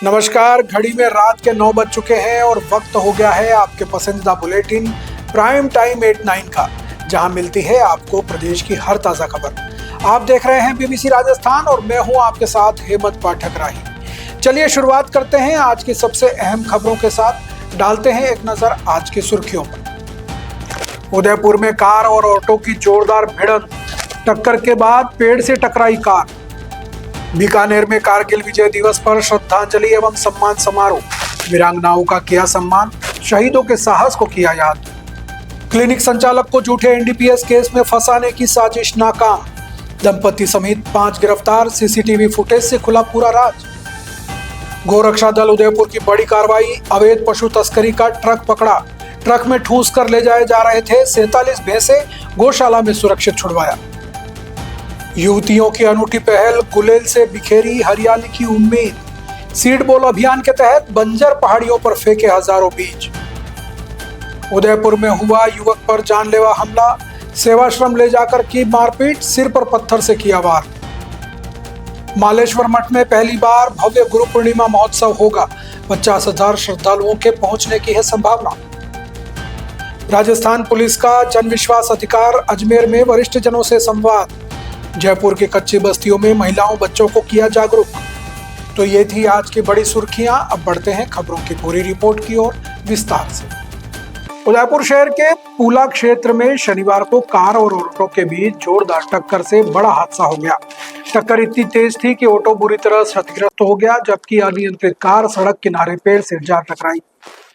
नमस्कार। घड़ी में रात के 9 बज चुके हैं और वक्त हो गया है आपके पसंदीदा बुलेटिन प्राइम टाइम 8-9 का, जहां मिलती है आपको प्रदेश की हर ताजा खबर। आप देख रहे हैं बीबीसी राजस्थान और मैं हूं आपके साथ हेमंत पाठक राही। चलिए शुरुआत करते हैं आज की सबसे अहम खबरों के साथ। डालते हैं एक नजर आज की सुर्खियों पर। उदयपुर में कार और ऑटो की जोरदार भिड़ंत, टक्कर के बाद पेड़ से टकराई कार। बीकानेर में कारगिल विजय दिवस पर श्रद्धांजलि एवं सम्मान समारोह, वीरांगनाओं का किया सम्मान, शहीदों के साहस को किया याद। क्लिनिक संचालक को झूठे एनडीपीएस केस में फंसाने की साजिश नाकाम, दंपति समेत 5 गिरफ्तार, सीसीटीवी फुटेज से खुला पूरा राज। गोरक्षा दल उदयपुर की बड़ी कार्रवाई, अवैध पशु तस्करी का ट्रक पकड़ा, ट्रक में ठूस कर ले जाए जा रहे थे 47 भैंसे, गौशाला में सुरक्षित छुड़वाया। युवतियों की अनूठी पहल, गुलेल से बिखेरी हरियाली की उम्मीद, सीड बॉल अभियान के तहत बंजर पहाड़ियों पर फेंके हजारों बीज। उदयपुर में हुआ युवक पर जानलेवा हमला, सेवाश्रम ले जाकर की मारपीट, सिर पर पत्थर से किया वार। मालेश्वर मठ में पहली बार भव्य गुरु पूर्णिमा महोत्सव होगा, 50,000 श्रद्धालुओं के पहुंचने की है संभावना। राजस्थान पुलिस का जन विश्वास अधिकार, अजमेर में वरिष्ठ जनों से संवाद, जयपुर की कच्ची बस्तियों में महिलाओं बच्चों को किया जागरूक। तो ये थी आज की बड़ी सुर्खियां। अब बढ़ते हैं खबरों की पूरी रिपोर्ट की ओर विस्तार से। उदयपुर शहर के पूला क्षेत्र में शनिवार को कार और ऑटो के बीच जोरदार टक्कर से बड़ा हादसा हो गया। टक्कर इतनी तेज थी कि ऑटो बुरी तरह क्षतिग्रस्त हो गया, जबकि अनियंत्रित कार सड़क किनारे पेड़ से जा टकराई।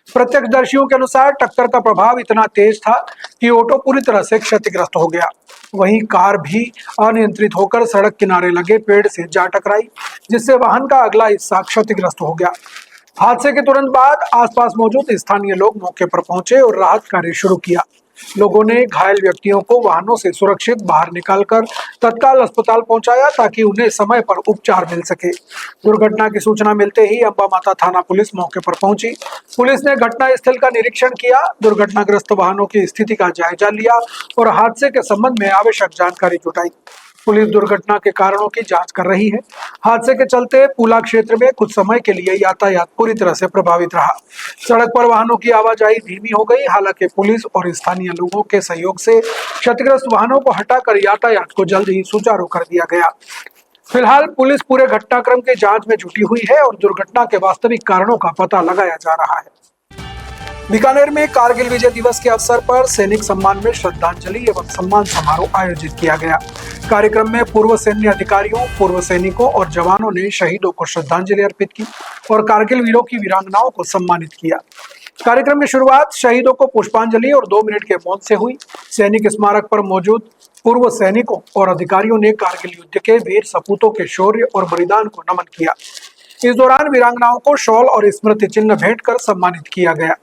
प्रत्यक्षदर्शियों के अनुसार टक्कर का प्रभाव इतना तेज था कि ऑटो पूरी तरह से क्षतिग्रस्त हो गया। वहीं कार भी अनियंत्रित होकर सड़क किनारे लगे पेड़ से जा टकराई, जिससे वाहन का अगला हिस्सा क्षतिग्रस्त हो गया। हादसे के तुरंत बाद आसपास मौजूद स्थानीय लोग मौके पर पहुंचे और राहत कार्य शुरू किया। लोगों ने घायल व्यक्तियों को वाहनों से सुरक्षित बाहर निकालकर तत्काल अस्पताल पहुंचाया, ताकि उन्हें समय पर उपचार मिल सके। दुर्घटना की सूचना मिलते ही अंबा माता थाना पुलिस मौके पर पहुंची। पुलिस ने घटना स्थल का निरीक्षण किया, दुर्घटनाग्रस्त वाहनों की स्थिति का जायजा लिया और हादसे के संबंध में आवश्यक जानकारी जुटाई। पुलिस दुर्घटना के कारणों की जांच कर रही है। हादसे के चलते पूला क्षेत्र में कुछ समय के लिए यातायात पूरी तरह से प्रभावित रहा। सड़क पर वाहनों की आवाजाही धीमी हो गई। हालांकि पुलिस और स्थानीय लोगों के सहयोग से क्षतिग्रस्त वाहनों को हटाकर यातायात को जल्द ही सुचारू कर दिया गया। फिलहाल पुलिस पूरे घटनाक्रम की जांच में जुटी हुई है और दुर्घटना के वास्तविक कारणों का पता लगाया जा रहा है। बीकानेर में कारगिल विजय दिवस के अवसर पर सैनिक सम्मान में श्रद्धांजलि एवं सम्मान समारोह आयोजित किया गया। कार्यक्रम में पूर्व सैन्य अधिकारियों, पूर्व सैनिकों और जवानों ने शहीदों को श्रद्धांजलि अर्पित की और कारगिल वीरों की वीरांगनाओं को सम्मानित किया। कार्यक्रम की शुरुआत शहीदों को पुष्पांजलि और 2 मिनट के मौन से हुई। सैनिक स्मारक पर मौजूद पूर्व सैनिकों और अधिकारियों ने कारगिल युद्ध के वीर सपूतों के शौर्य और बलिदान को नमन किया। इस दौरान वीरांगनाओं को शॉल और स्मृति चिन्ह भेंट कर सम्मानित किया गया।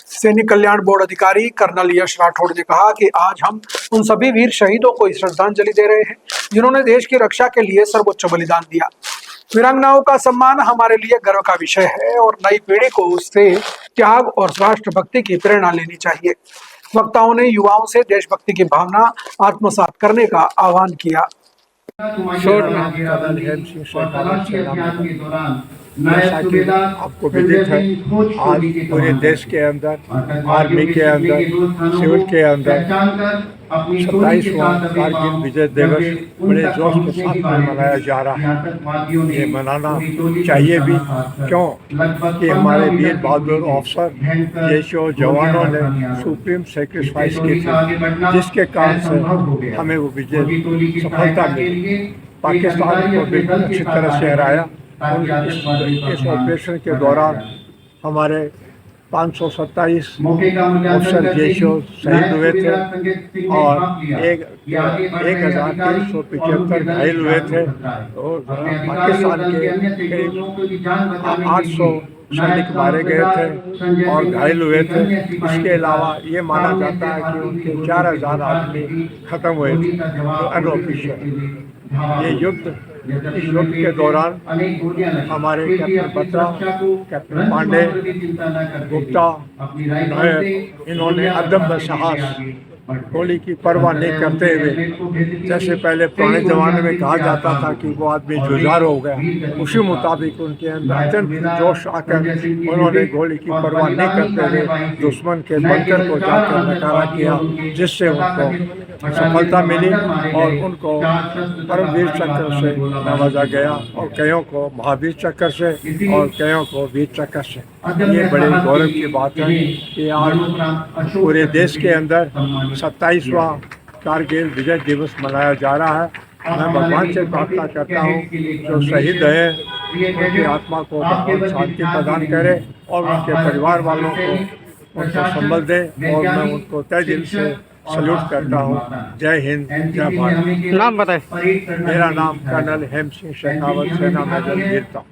सैनिक कल्याण बोर्ड अधिकारी कर्नल यश राठौड़ ने कहा कि आज हम उन सभी वीर शहीदों को श्रद्धांजलि दे रहे हैं, जिन्होंने देश की रक्षा के लिए सर्वोच्च बलिदान दिया। वीरांगनाओं का सम्मान हमारे लिए गर्व का विषय है और नई पीढ़ी को उससे त्याग और राष्ट्रभक्ति की प्रेरणा लेनी चाहिए। वक्ताओं ने युवाओं से देशभक्ति की भावना आत्मसात करने का आह्वान किया। जैसा कि आपको विदित है, आज पूरे देश के अंदर, आर्मी के अंदर, सिविल के अंदर 27वां कारगिल विजय दिवस बड़े जोश के साथ मनाया जा रहा है। ये मनाना चाहिए भी, क्यों कि हमारे वीर बहादुर अफसर देशों जवानों ने सुप्रीम सेक्रीफाइस की थी, जिसके कारण से हमें वो विजय सफलता मिली। पाकिस्तान को बिल्कुल अच्छी तरह से हराया। इस ऑपरेशन के दौरान हमारे 527 अफसर जैशो शहीद हुए थे और 1375 घायल हुए थे और पाकिस्तान के करीब 800 सैनिक मारे गए थे और घायल हुए थे। इसके अलावा ये माना जाता है कि उनके 4000 आदमी खत्म हुए थे। तो अनऑफिशियल ये इस युद्ध के दौरान हमारे कैप्टन बत्रा, कैप्टन पांडे, गुप्ता, नायक, इन्होंने अदम्य साहस गोली की परवाह नहीं करते हुए, जैसे पहले पुराने ज़माने में कहा जाता था कि वो आदमी जुझार हो गया, उसी मुताबिक उनके अंदर अत्यंत जोश आकर उन्होंने गोली की परवाह नहीं करते हुए दुश्मन के बंकर को जाकर नकारा किया, जिससे उनको सफलता मिली और उनको परमवीर चक्र से नवाजा गया और कईयों को महावीर चक्र से और कईयों को वीर चक्र से। ये बड़े गौरव की बात है कि आज पूरे देश के अंदर 27वां कारगिल विजय दिवस मनाया जा रहा है। मैं भगवान से प्रार्थना करता हूँ जो शहीद है उनकी आत्मा को भगवान शांति प्रदान करे और उनके परिवार वालों को उनको संबल दे, और मैं उनको तहे दिल से सल्यूट करता हूँ। जय हिंद, जय भारत। नाम बताए। मेरा नाम कर्नल हेम सिंह शेखावत, सेना मेजर वीरता।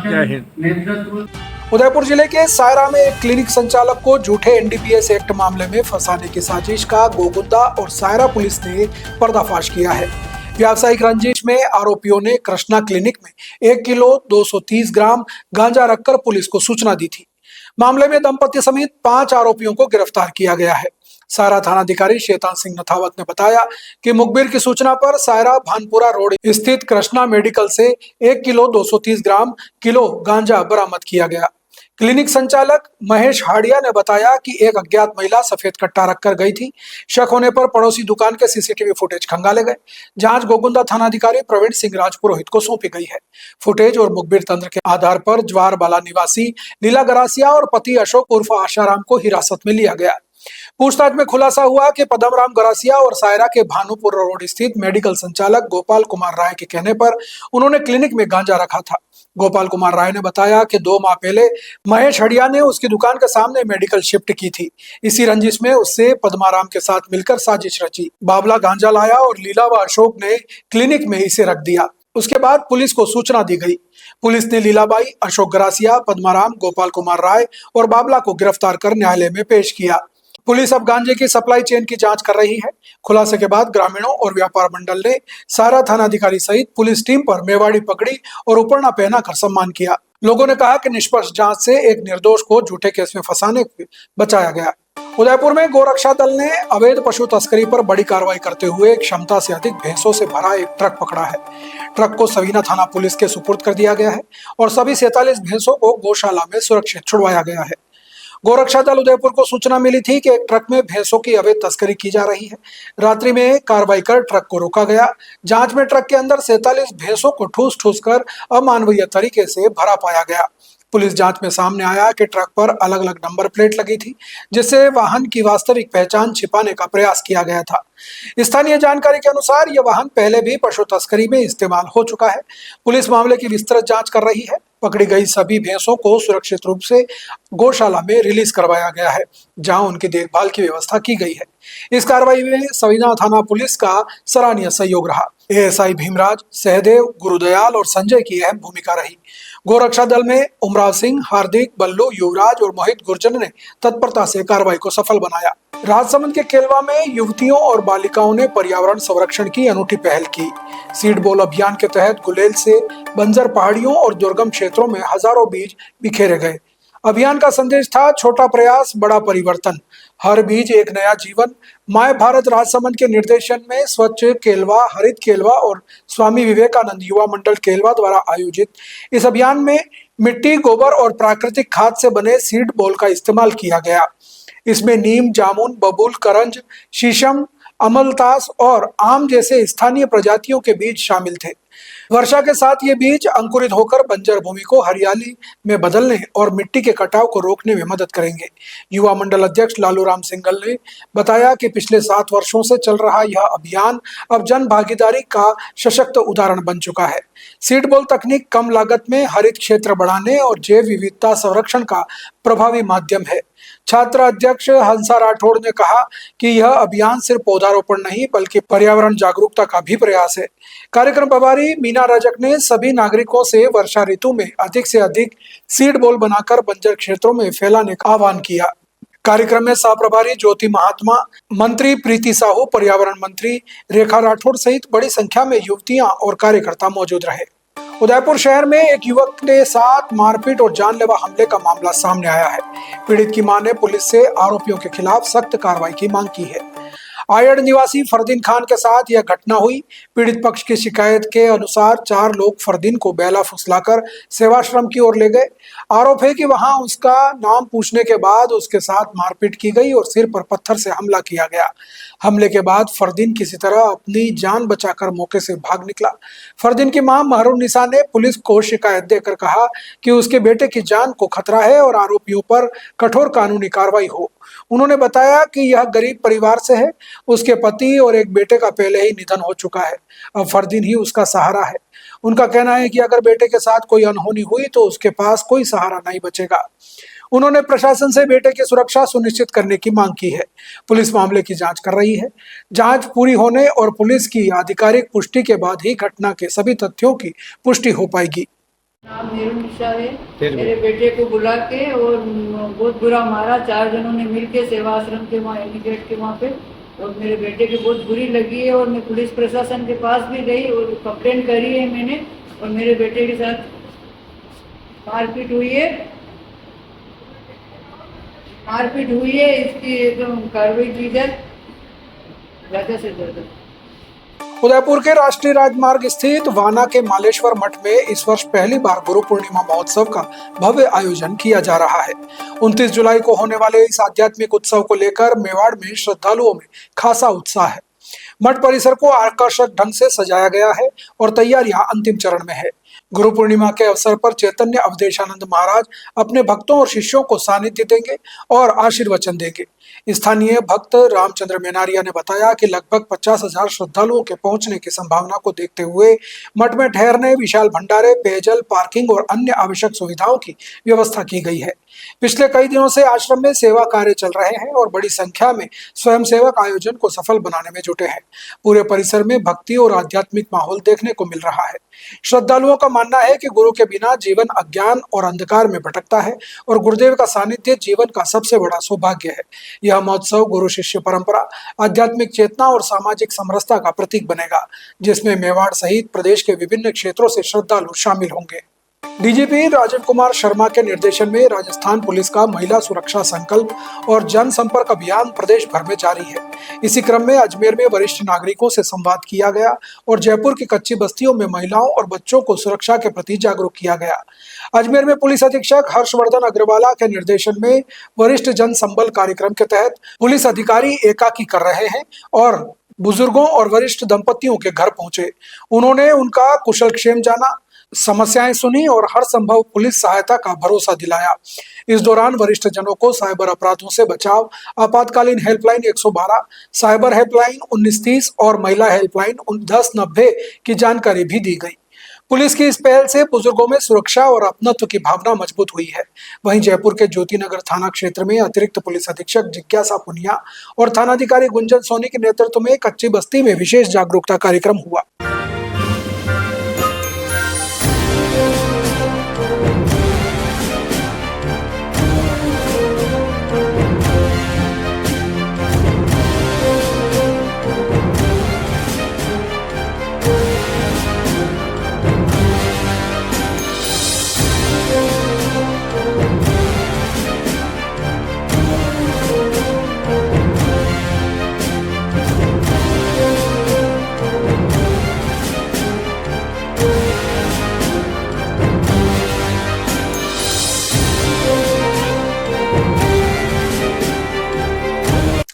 जय हिंद। उदयपुर जिले के सायरा में एक क्लिनिक संचालक को झूठे एनडीपीएस एक्ट मामले में फंसाने की साजिश का गोगुंदा और सायरा पुलिस ने पर्दाफाश किया है। व्यावसायिक रंजिश में आरोपियों ने कृष्णा क्लिनिक में 1 किलो 230 ग्राम गांजा रखकर पुलिस को सूचना दी थी। मामले में दंपति समेत 5 आरोपियों को गिरफ्तार किया गया है। सायरा थानाधिकारी शैतान सिंह नथावत ने बताया कि मुखबिर की सूचना पर सायरा भानपुरा रोड स्थित कृष्णा मेडिकल से 1 किलो 230 ग्राम किलो गांजा बरामद किया गया। क्लिनिक संचालक महेश हाड़िया ने बताया कि एक अज्ञात महिला सफेद कट्टा रखकर गई थी। शक होने पर पड़ोसी दुकान के सीसीटीवी फुटेज खंगाले गए। जांच गोगुंदा थानाधिकारी प्रवीण सिंह राजपुरोहित को सौंपी गई है। फुटेज और मुखबिर तंत्र के आधार पर ज्वारबाला निवासी लीला गरासिया और पति अशोक उर्फ आशाराम को हिरासत में लिया गया। पूछताछ में खुलासा हुआ कि पदमराम गरासिया और सायरा के भानुपुर रोड स्थित मेडिकल संचालक गोपाल कुमार राय के कहने पर उन्होंने क्लिनिक में गांजा रखा था। गोपाल कुमार राय ने बताया कि 2 माह पहले महेश हड़िया ने उसकी दुकान के सामने मेडिकल शिफ्ट की थी। इसी रंजिश में उससे पद्माराम के साथ मिलकर साजिश रची। बाबला गांजा लाया और लीला व अशोक ने क्लिनिक में इसे रख दिया। उसके बाद पुलिस को सूचना दी गई। पुलिस ने लीलाबाई, अशोक गरासिया, पद्माराम, गोपाल कुमार राय और बाबला को गिरफ्तार कर न्यायालय में पेश किया। पुलिस अब गांजे की सप्लाई चेन की जांच कर रही है। खुलासे के बाद ग्रामीणों और व्यापार मंडल ने सारा थानाधिकारी सहित पुलिस टीम पर मेवाड़ी पकड़ी और उपरना पहनाकर सम्मान किया। लोगों ने कहा कि निष्पक्ष जांच से एक निर्दोष को झूठे केस में फंसाने से बचाया गया। उदयपुर में गोरक्षा दल ने अवैध पशु तस्करी पर बड़ी कार्रवाई करते हुए क्षमता से अधिक भैंसों से भरा एक ट्रक पकड़ा है। ट्रक को सवीना थाना पुलिस के सुपुर्द कर दिया गया है और सभी 47 भैंसों को गौशाला में सुरक्षित छुड़वाया गया है। गोरक्षा दल उदयपुर को सूचना मिली थी कि एक ट्रक में भैंसों की अवैध तस्करी की जा रही है। रात्रि में कार्रवाई कर ट्रक को रोका गया। जांच में ट्रक के अंदर 47 भैंसों को ठूस कर अमानवीय तरीके से भरा पाया गया। पुलिस जांच में सामने आया कि ट्रक पर अलग अलग नंबर प्लेट लगी थी, जिससे वाहन की वास्तविक पहचान छिपाने का प्रयास किया गया था। स्थानीय जानकारी के अनुसार यह वाहन पहले भी पशु तस्करी में इस्तेमाल हो चुका है। पुलिस मामले की विस्तृत जांच कर रही है। पकड़ी गई सभी भैंसों को सुरक्षित रूप से गौशाला में रिलीज करवाया गया है, जहां उनकी देखभाल की व्यवस्था की गई है। इस कार्रवाई में सवीना थाना पुलिस का सराहनीय सहयोग रहा। एएसआई भीमराज, सहदेव, गुरुदयाल और संजय की अहम भूमिका रही। गोरक्षा दल में उमराव सिंह, हार्दिक, बल्लू, युवराज और मोहित गुर्जर ने तत्परता से कार्रवाई को सफल बनाया। राजसमंद के केलवा में युवतियों और बालिकाओं ने पर्यावरण संरक्षण की अनूठी पहल की। सीड बॉल अभियान के तहत गुलेल से बंजर पहाड़ियों और दुर्गम क्षेत्रों में हजारों बीज बिखेरे गए। अभियान का संदेश था, छोटा प्रयास बड़ा परिवर्तन, हर बीज एक नया जीवन। माय भारत राजसमंद के निर्देशन में स्वच्छ केलवा, हरित केलवा और स्वामी विवेकानंद युवा मंडल केलवा द्वारा आयोजित इस अभियान में मिट्टी, गोबर और प्राकृतिक खाद से बने सीड बॉल का इस्तेमाल किया गया। इसमें नीम, जामुन, बबूल, करंज, शीशम, अमलतास और आम जैसे स्थानीय प्रजातियों के बीज शामिल थे। वर्षा के साथ ये बीज अंकुरित होकर बंजर भूमि को हरियाली में बदलने और मिट्टी के कटाव को रोकने में मदद करेंगे। युवा मंडल अध्यक्ष लालू राम सिंगल ने बताया कि पिछले 7 वर्षों से चल रहा यह अभियान अब जन भागीदारी का सशक्त उदाहरण बन चुका है। सीड बॉल तकनीक कम लागत में हरित क्षेत्र बढ़ाने और जैव विविधता संरक्षण का प्रभावी माध्यम है। छात्र अध्यक्ष हंसा राठौड़ ने कहा कि यह अभियान सिर्फ पौधारोपण नहीं बल्कि पर्यावरण जागरूकता का भी प्रयास है। कार्यक्रम प्रभारी मीना रजक ने सभी नागरिकों से वर्षा ऋतु में अधिक से अधिक सीड बॉल बनाकर बंजर क्षेत्रों में फैलाने का आह्वान किया। कार्यक्रम में सह प्रभारी ज्योति महात्मा, मंत्री प्रीति साहू, पर्यावरण मंत्री रेखा राठौड़ सहित बड़ी संख्या में युवतियां और कार्यकर्ता मौजूद रहे। उदयपुर शहर में एक युवक के साथ मारपीट और जानलेवा हमले का मामला सामने आया है। पीड़ित की मां ने पुलिस से आरोपियों के खिलाफ सख्त कार्रवाई की मांग की है। आयड़ निवासी फरदीन खान के साथ यह घटना हुई। पीड़ित पक्ष की शिकायत के अनुसार 4 लोग फरदीन को बेला फुसलाकर सेवाश्रम की ओर ले गए। आरोप है कि वहां उसका नाम पूछने के बाद उसके साथ मारपीट की गई और सिर पर पत्थर से हमला किया गया। हमले के बाद फरदीन किसी तरह अपनी जान बचाकर मौके से भाग निकला। फरदीन की मां महरुन्निसा ने पुलिस को शिकायत देकर कहा कि उसके बेटे की जान को खतरा है और आरोपियों पर कठोर कानूनी कार्रवाई हो। उन्होंने बताया कि यह गरीब परिवार से है। उसके पति और एक बेटे का पहले ही निधन हो चुका है। अब फरदीन ही उसका सहारा है। उनका कहना है कि अगर बेटे के साथ कोई अनहोनी हुई तो उसके पास कोई सहारा नहीं बचेगा। उन्होंने प्रशासन से बेटे की सुरक्षा सुनिश्चित करने की मांग की है। पुलिस मामले की जांच कर रही है। जांच पूरी होने और पुलिस की आधिकारिक पुष्टि के बाद ही घटना के सभी तथ्यों की पुष्टि हो पाएगी। नाम महरुन्निसा है। मेरे बेटे को बुला के और बहुत बुरा मारा। 4 जनों ने मिलके सेवा आश्रम के वहाँ एलिगेट के वहाँ पे, और मेरे बेटे की बहुत बुरी लगी है। और मैं पुलिस प्रशासन के पास भी गई और कंप्लेन करी है मैंने, और मेरे बेटे के साथ मारपीट हुई है। इसकी एकदम कार्रवाई की जाए ज़्यादा से ज़्यादा। उदयपुर के राष्ट्रीय राजमार्ग स्थित वाना के मालेश्वर मठ में इस वर्ष पहली बार गुरु पूर्णिमा महोत्सव का भव्य आयोजन किया जा रहा है। 29 जुलाई को होने वाले इस आध्यात्मिक उत्सव को लेकर मेवाड़ में श्रद्धालुओं में खासा उत्साह है। मठ परिसर को आकर्षक ढंग से सजाया गया है और तैयारियां अंतिम चरण में है। गुरु पूर्णिमा के अवसर पर चैतन्य अवधेशानंद महाराज अपने भक्तों और शिष्यों को सानिध्य देंगे और आशीर्वचन देंगे। स्थानीय भक्त रामचंद्र मेनारिया ने बताया कि लगभग 50,000 श्रद्धालुओं के पहुंचने की संभावना को देखते हुए मठ में ठहरने, विशाल भंडारे, पेयजल, पार्किंग और अन्य आवश्यक सुविधाओं की व्यवस्था की गई है। पिछले कई दिनों से आश्रम में सेवा कार्य चल रहे हैं और बड़ी संख्या में स्वयंसेवक आयोजन को सफल बनाने में जुटे हैं। पूरे परिसर में भक्ति और आध्यात्मिक माहौल देखने को मिल रहा है। श्रद्धालुओं का मानना है कि गुरु के बिना जीवन अज्ञान और अंधकार में भटकता है और गुरुदेव का सानिध्य जीवन का सबसे बड़ा सौभाग्य है। यह महोत्सव गुरु शिष्य परंपरा, आध्यात्मिक चेतना और सामाजिक समरसता का प्रतीक बनेगा, जिसमें मेवाड़ सहित प्रदेश के विभिन्न क्षेत्रों से श्रद्धालु शामिल होंगे। डीजीपी राजीव कुमार शर्मा के निर्देशन में राजस्थान पुलिस का महिला सुरक्षा संकल्प और जनसंपर्क अभियान प्रदेश भर में जारी है। इसी क्रम में अजमेर में वरिष्ठ नागरिकों से संवाद किया गया और जयपुर की कच्ची बस्तियों में महिलाओं और बच्चों को सुरक्षा के प्रति जागरूक किया गया। अजमेर में पुलिस अधीक्षक हर्षवर्धन अग्रवाला के निर्देशन में वरिष्ठ जन संबल कार्यक्रम के तहत पुलिस अधिकारी एकाकी कर रहे हैं और बुजुर्गों और वरिष्ठ दंपतियों के घर पहुंचे। उन्होंने उनका कुशलक्षेम जाना, समस्याएं सुनी और हर संभव पुलिस सहायता का भरोसा दिलाया। इस दौरान वरिष्ठ जनों को साइबर अपराधों से बचाव, आपातकालीन हेल्पलाइन 112, साइबर हेल्पलाइन 1930 और महिला हेल्पलाइन 1090 की जानकारी भी दी गई। पुलिस की इस पहल से बुजुर्गों में सुरक्षा और अपनत्व की भावना मजबूत हुई है। वहीं जयपुर के ज्योतिनगर थाना क्षेत्र में अतिरिक्त पुलिस अधीक्षक जिज्ञासा पुनिया और थानाधिकारी गुंजन सोनी के नेतृत्व में कच्ची बस्ती में विशेष जागरूकता कार्यक्रम हुआ।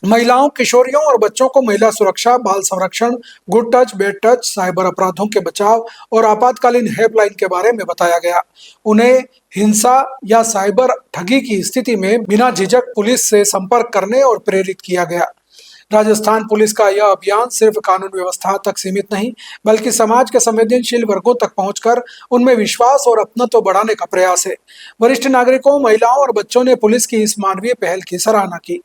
महिलाओं, किशोरियों और बच्चों को महिला सुरक्षा, बाल संरक्षण, good touch, bad touch, cyber अपराधों के बचाव और आपातकालीन हेल्पलाइन के बारे में बताया गया। उन्हें हिंसा या साइबर ठगी की स्थिति में बिना झिझक पुलिस से संपर्क करने और प्रेरित किया गया। राजस्थान पुलिस का यह अभियान सिर्फ कानून व्यवस्था तक सीमित नहीं, बल्कि समाज के संवेदनशील वर्गों तक पहुंचकर उनमें विश्वास और अपनत्व बढ़ाने का प्रयास है। वरिष्ठ नागरिकों, महिलाओं और बच्चों ने पुलिस की इस मानवीय पहल की सराहना की।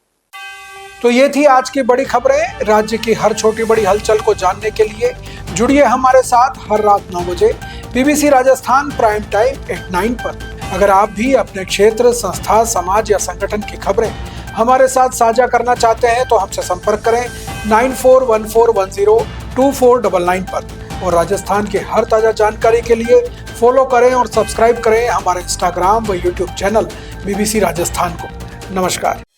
तो ये थी आज की बड़ी खबरें। राज्य की हर छोटी बड़ी हलचल को जानने के लिए जुड़िए हमारे साथ हर रात 9 बजे BBC Rajasthan prime time at 9 पर। अगर आप भी अपने क्षेत्र, संस्था, समाज या संगठन की खबरें हमारे साथ साझा करना चाहते हैं तो हमसे संपर्क करें 9414102499 पर। और राजस्थान की हर ताजा जानकारी के लिए फॉलो करें और सब्सक्राइब करें हमारे इंस्टाग्राम व यूट्यूब चैनल बीबीसी राजस्थान को। नमस्कार।